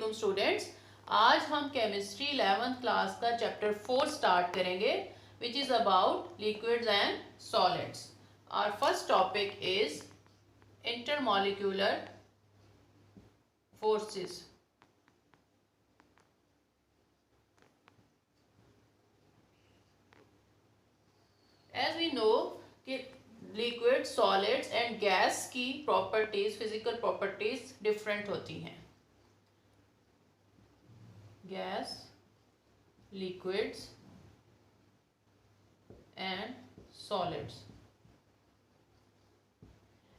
वालेकुम स्टूडेंट्स। आज हम केमिस्ट्री 11th क्लास का चैप्टर 4 स्टार्ट करेंगे which is about liquids and solids. Our first topic is intermolecular forces. As we know कि liquid, solids and gas की properties, physical properties different होती हैं। Gas, liquids and solids,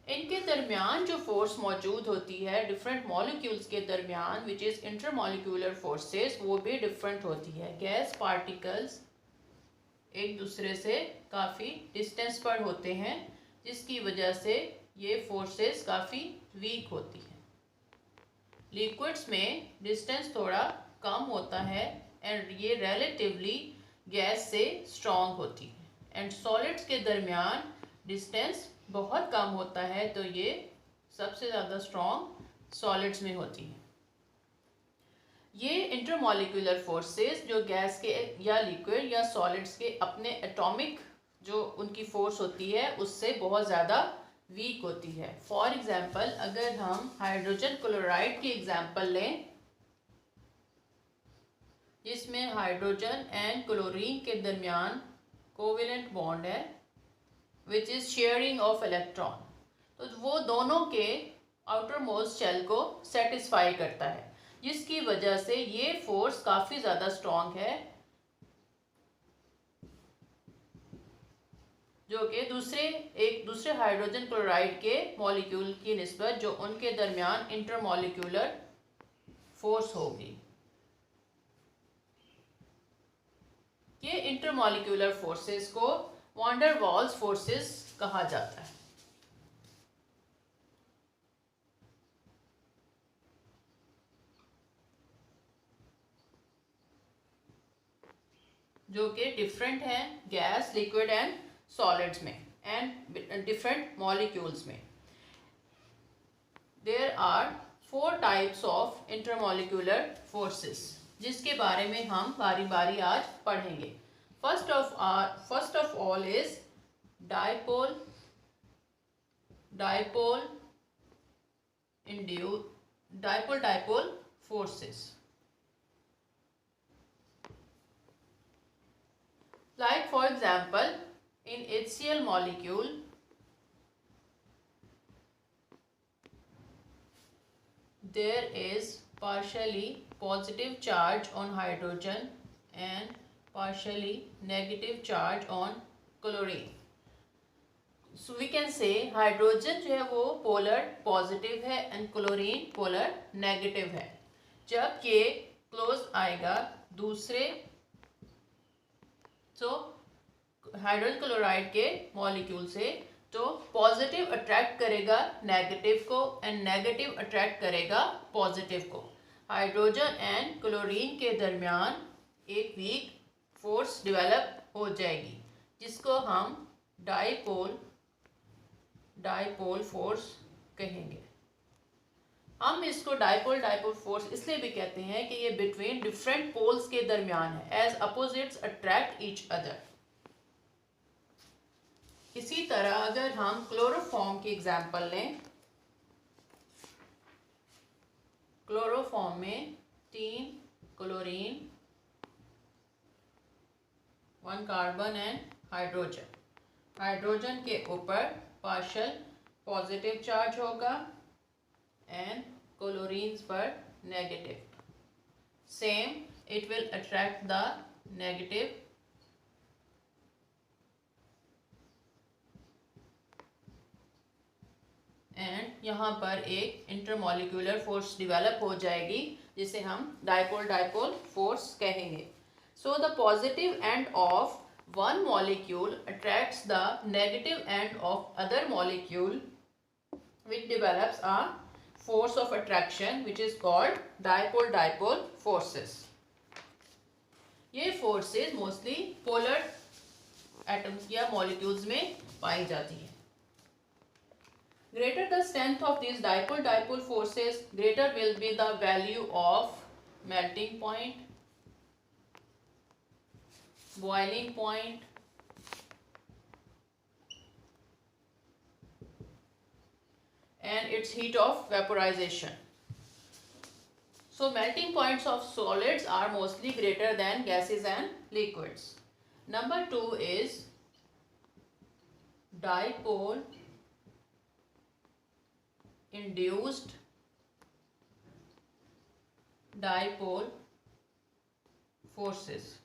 इनके दरमियान जो force मौजूद होती है डिफरेंट मॉलिक्यूल्स के दरमियान विच इज़ इंटरमॉलिक्यूलर फोर्सेस, वो भी डिफरेंट होती है। गैस पार्टिकल्स एक दूसरे से काफ़ी डिस्टेंस पर होते हैं जिसकी वजह से ये फोर्सेस काफ़ी वीक होती हैं। लिक्विड्स में डिस्टेंस थोड़ा कम होता है एंड ये रिलेटिवली गैस से स्ट्रॉन्ग होती है। एंड सॉलिड्स के दरमियान डिस्टेंस बहुत कम होता है तो ये सबसे ज़्यादा स्ट्रॉन्ग सॉलिड्स में होती है। ये इंटरमॉलिक्यूलर फोर्सेस जो गैस के या लिक्विड या सॉलिड्स के अपने एटॉमिक जो उनकी फोर्स होती है उससे बहुत ज़्यादा वीक होती है। फॉर एग्जांपल अगर हम हाइड्रोजन क्लोराइड की एग्जांपल लें जिसमें हाइड्रोजन एंड क्लोरीन के दरमियान कोवेलेंट बॉन्ड है which is sharing of electron, तो वो दोनों के आउटर मोस्ट शेल को सेटिस्फाई करता है जिसकी वजह से ये फोर्स काफ़ी ज़्यादा स्ट्रॉन्ग है जो कि दूसरे हाइड्रोजन क्लोराइड के मॉलिक्यूल की निस्बत जो उनके दरमियान इंटरमॉलिक्यूलर फोर्स होगी। ये इंटरमॉलिक्यूलर फोर्सेस को वान डेर वाल्स फोर्सेस कहा जाता है। जो कि डिफरेंट हैं गैस, लिक्विड एंड सॉलिड्स में एंड डिफरेंट मॉलिक्यूल्स में। There are 4 types of intermolecular forces जिसके बारे में हम बारी बारी आज पढ़ेंगे। First of all is dipole forces. Like for example, in HCl molecule, there is partially positive charge on hydrogen and partially negative charge on chlorine. So we can say hydrogen जो है वो पोलर पॉजिटिव है and chlorine polar negative है। जब ये close आएगा दूसरे hydrogen chloride के मॉलिक्यूल से तो पॉजिटिव अट्रैक्ट करेगा नेगेटिव को एंड नेगेटिव अट्रैक्ट करेगा पॉजिटिव को। हाइड्रोजन एंड क्लोरीन के दरमियान एक वीक फोर्स डेवलप हो जाएगी जिसको हम डायपोल फोर्स कहेंगे। हम इसको डायपोल फोर्स इसलिए भी कहते हैं कि ये बिटवीन डिफरेंट पोल्स के दरमियान है as opposites attract each other. इसी तरह अगर हम क्लोरोफॉर्म की एग्जांपल लें, क्लोरोफॉर्म में 3 क्लोरीन 1 कार्बन एंड हाइड्रोजन के ऊपर पार्शियल पॉजिटिव चार्ज होगा एंड क्लोरीन्स पर negative. Same it will attract the negative and यहाँ पर एक इंटरमॉलिक्यूलर फोर्स डेवलप हो जाएगी जिसे हम डायपोल फोर्स कहेंगे। So the positive end of one molecule attracts the negative end of other molecule which develops a force of attraction which is called dipole forces. ये forces mostly polar atoms या molecules में पाई जाती है। Greater the strength of these dipole-dipole forces, greater will be the value of melting point, boiling point, and its heat of vaporization. So melting points of solids are mostly greater than gases and liquids. Number 2 is dipole induced dipole forces.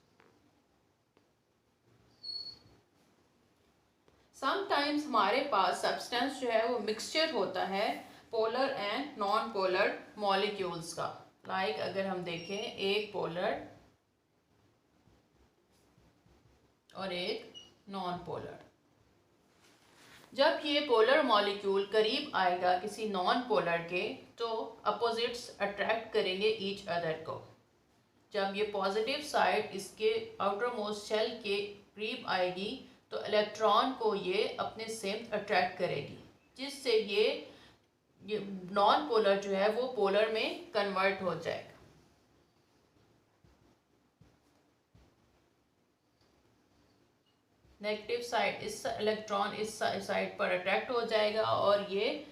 Sometimes हमारे पास substance जो है वो mixture होता है polar and non polar molecules का. Like अगर हम देखें एक पोलर और एक नॉन पोलर. जब ये पोलर मॉलिक्यूल करीब आएगा किसी नॉन पोलर के तो अपोजिट्स अट्रैक्ट करेंगे ईच अदर को. जब ये पॉजिटिव साइड इसके आउटर मोस्ट शेल के करीब आएगी तो इलेक्ट्रॉन को ये अपने सेम अट्रैक्ट करेगी, जिससे ये नॉन पोलर जो है वो पोलर में कन्वर्ट हो जाएगा. नेगेटिव साइड इस इलेक्ट्रॉन इस साइड पर अट्रैक्ट हो जाएगा और ये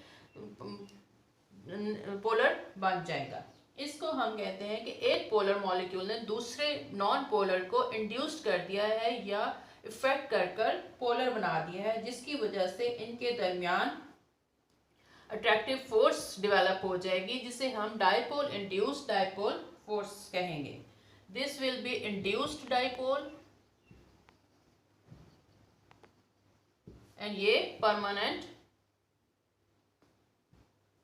पोलर बन जाएगा. इसको हम कहते हैं कि एक पोलर मॉलिक्यूल ने दूसरे नॉन पोलर को इंड्यूस्ड कर दिया है या इफेक्ट कर पोलर बना दिया है, जिसकी वजह से इनके दरमियान अट्रैक्टिव फोर्स डेवलप हो जाएगी, जिसे हम डाइपोल इंड्यूस्ड डाइपोल फोर्स कहेंगे. This will be induced dipole and ये परमानेंट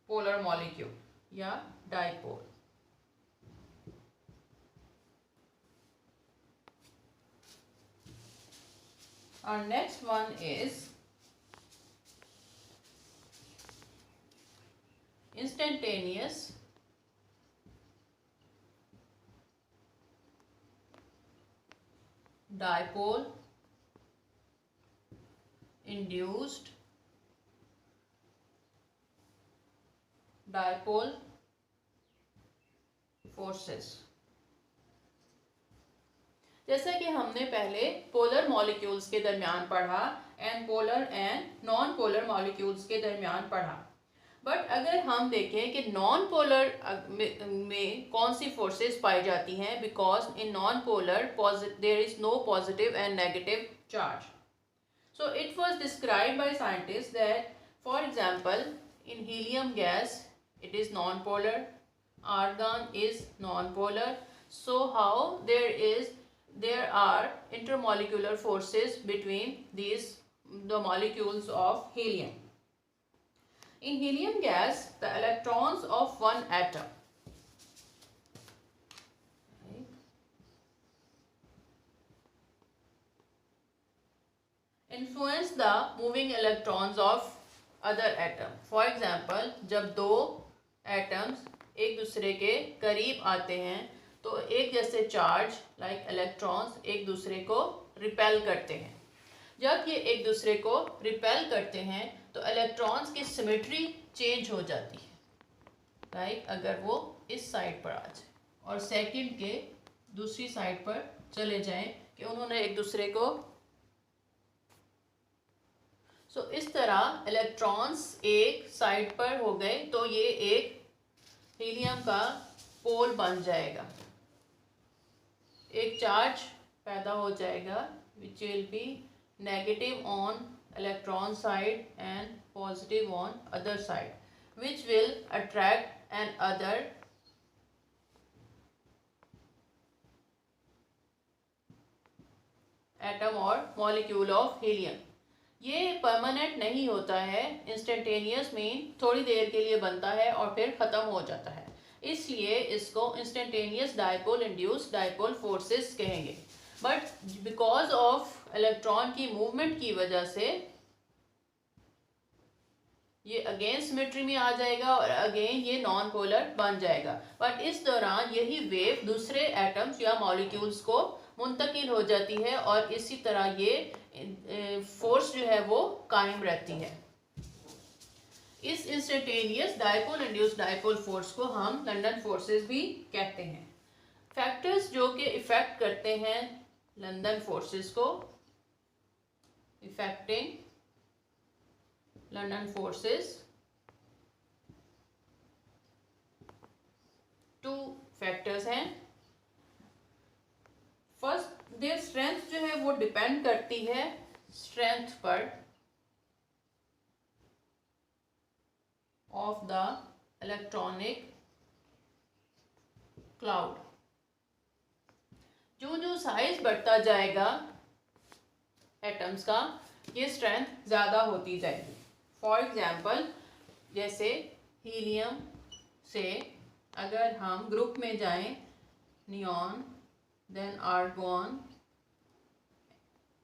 पोलर मॉलिक्यूल या dipole. Our next one is instantaneous dipole induced dipole forces. जैसा कि हमने पहले पोलर मॉलिक्यूल्स के दरमियान पढ़ा and polar and non polar molecules के दरमियान पढ़ा. बट अगर हम देखें कि नॉन पोलर में कौन सी फोर्सेस पाई जाती हैं, because in non polar there is no positive and negative charge. So it was described by scientists that, for example, in helium gas, it is non-polar, argon is non-polar. So how there are intermolecular forces between the molecules of helium. In helium gas, the electrons of one atom influence the moving electrons of other atom. For example, जब दो atoms एक दूसरे के करीब आते हैं तो एक जैसे चार्ज लाइक इलेक्ट्रॉन्स एक दूसरे को रिपेल करते हैं. जब ये एक दूसरे को रिपेल करते हैं तो इलेक्ट्रॉन्स की सिमेट्री चेंज हो जाती है. लाइक अगर वो इस साइड पर आ जाए और सेकंड के दूसरी साइड पर चले जाएं कि उन्होंने एक दूसरे को इस तरह इलेक्ट्रॉन्स एक साइड पर हो गए तो ये एक हीलियम का पोल बन जाएगा. एक चार्ज पैदा हो जाएगा which will be negative on electron side and positive on other side, which will attract an other atom और मॉलिक्यूल ऑफ हीलियम. ये परमानेंट नहीं होता है. इंस्टेंटेनियस मीन थोड़ी देर के लिए बनता है और फिर ख़त्म हो जाता है, इसलिए इसको instantaneous dipole induced dipole forces कहेंगे. बट बिकॉज ऑफ इलेक्ट्रॉन की मूवमेंट की वजह से ये अगेन सिमेट्री में आ जाएगा और अगेन ये नॉन पोलर बन जाएगा. बट इस दौरान यही वेव दूसरे एटम्स या मॉलिक्यूल्स को मुंतकिल हो जाती है और इसी तरह ये फोर्स जो है वो कायम रहती है. इस instantaneous dipole induced dipole force को हम लंदन फोर्सेस भी कहते हैं। फैक्टर्स जो कि इफेक्ट करते हैं लंदन फोर्सेस को, affecting London forces, two factors हैं। फर्स्ट, देयर स्ट्रेंथ जो है वो डिपेंड करती है स्ट्रेंथ पर ऑफ द इलेक्ट्रॉनिक क्लाउड। जो जो साइज बढ़ता जाएगा एटम्स का, ये स्ट्रेंथ ज़्यादा होती जाएगी। फॉर एग्जाम्पल, जैसे हीलियम से अगर हम ग्रुप में जाएं, neon, then argon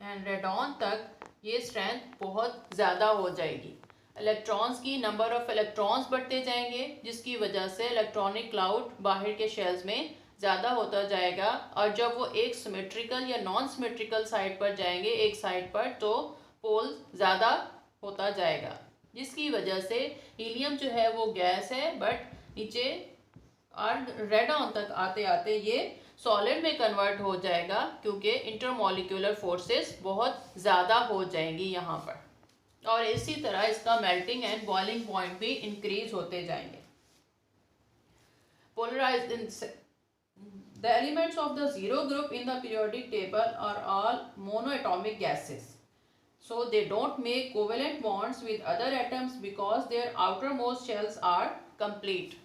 and radon तक, ये स्ट्रेंथ बहुत ज़्यादा हो जाएगी। इलेक्ट्रॉन्स की नंबर ऑफ इलेक्ट्रॉन्स बढ़ते जाएंगे, जिसकी वजह से इलेक्ट्रॉनिक क्लाउड बाहर के शेल्स में ज़्यादा होता जाएगा। और जब वो एक सिमेट्रिकल या नॉन सिमेट्रिकल साइड पर जाएंगे, एक साइड पर, तो पोल ज़्यादा होता जाएगा, जिसकी वजह से हीलियम जो है वो गैस है, बट नीचे रेडॉन तक आते आते ये सॉलिड में कन्वर्ट हो जाएगा, क्योंकि इंटरमॉलिक्यूलर फोर्सेस बहुत ज़्यादा हो जाएंगी यहाँ पर। और इसी तरह इसका मेल्टिंग एंड बॉइलिंग पॉइंट भी इंक्रीज होते जाएंगे। Polarise The elements of the zero group in the periodic table are all monoatomic gases. So they don't make covalent bonds with other atoms because their outermost shells are complete.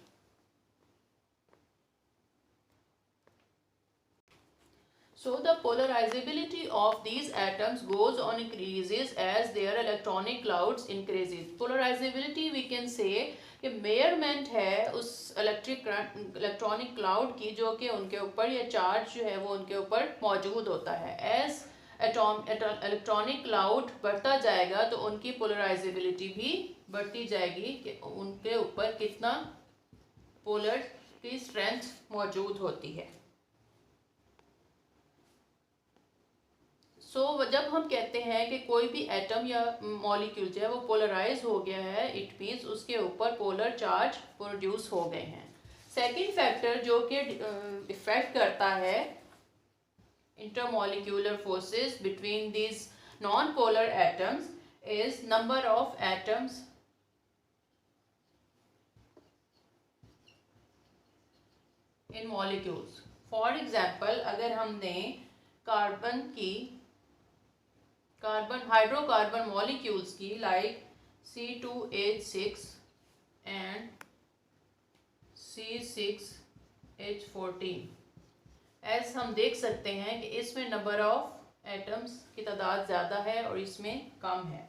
So the polarizability of these atoms goes on increases as their electronic clouds increases. Polarizability we can say कि मेयरमेंट है उस electronic cloud की, जो कि उनके ऊपर या charge जो है वो उनके ऊपर मौजूद होता है। एज इलेक्ट्रॉनिक क्लाउड बढ़ता जाएगा तो उनकी पोलराइजेबिलिटी भी बढ़ती जाएगी कि उनके ऊपर कितना पोलर की स्ट्रेंथ मौजूद होती है। जब हम कहते हैं कि कोई भी एटम या मॉलिक्यूल जो है वो पोलराइज हो गया है, इट मीन्स उसके ऊपर पोलर चार्ज प्रोड्यूस हो गए हैं। सेकंड फैक्टर जो कि इफेक्ट करता है intermolecular forces between these non polar atoms is number of atoms in molecules. For example, अगर हमने हाइड्रोकार्बन मॉलिक्यूल्स की लाइक C2H6 एंड C6H14, ऐसे हम देख सकते हैं कि इसमें नंबर ऑफ एटम्स की तादाद ज़्यादा है और इसमें कम है।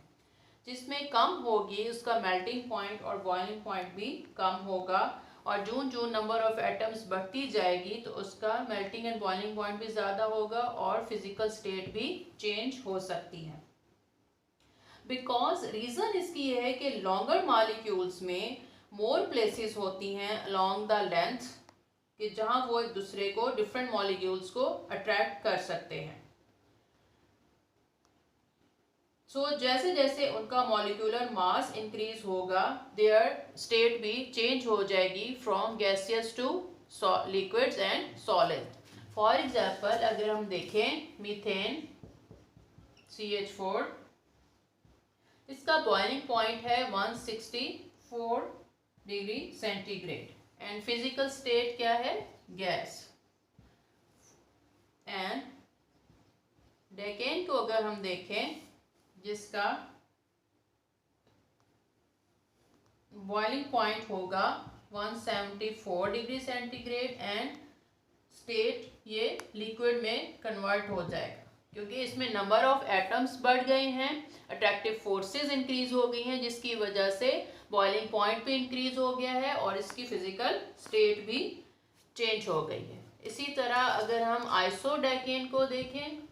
जिसमें कम होगी उसका मेल्टिंग पॉइंट और बॉइलिंग पॉइंट भी कम होगा, और जून नंबर ऑफ एटम्स बढ़ती जाएगी तो उसका मेल्टिंग एंड बॉइलिंग पॉइंट भी ज़्यादा होगा और फिजिकल स्टेट भी चेंज हो सकती है। बिकॉज रीज़न इसकी ये है कि लॉन्गर मॉलिक्यूल्स में मोर प्लेसेस होती हैं अलोंग द लेंथ, कि जहाँ वो एक दूसरे को, डिफरेंट मॉलिक्यूल्स को अट्रैक्ट कर सकते हैं। जैसे जैसे उनका मॉलिक्यूलर मास इंक्रीज होगा, देयर स्टेट भी चेंज हो जाएगी from gaseous two liquids and solid. For example, अगर हम देखें मीथेन CH4, इसका बॉइलिंग पॉइंट है 164 degree centigrade and physical state क्या है, गैस। एंड डेकेन को अगर हम देखें, जिसका बॉइलिंग पॉइंट होगा 174 डिग्री सेंटीग्रेड एंड स्टेट ये लिक्विड में कन्वर्ट हो जाएगा, क्योंकि इसमें नंबर ऑफ एटम्स बढ़ गए हैं, अट्रैक्टिव फोर्सेस इंक्रीज हो गई हैं, जिसकी वजह से बॉइलिंग पॉइंट भी इंक्रीज हो गया है और इसकी फिजिकल स्टेट भी चेंज हो गई है। इसी तरह अगर हम आइसोडेकेन को देखें,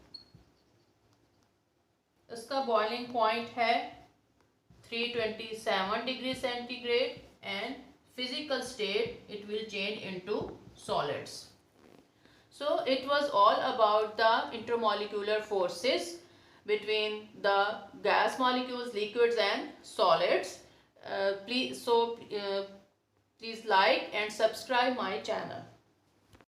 उसका बॉइलिंग पॉइंट है 327 degree centigrade and physical state it will change into solids. So it was all about the intermolecular forces between the gas molecules, liquids and solids. Please like and subscribe my channel.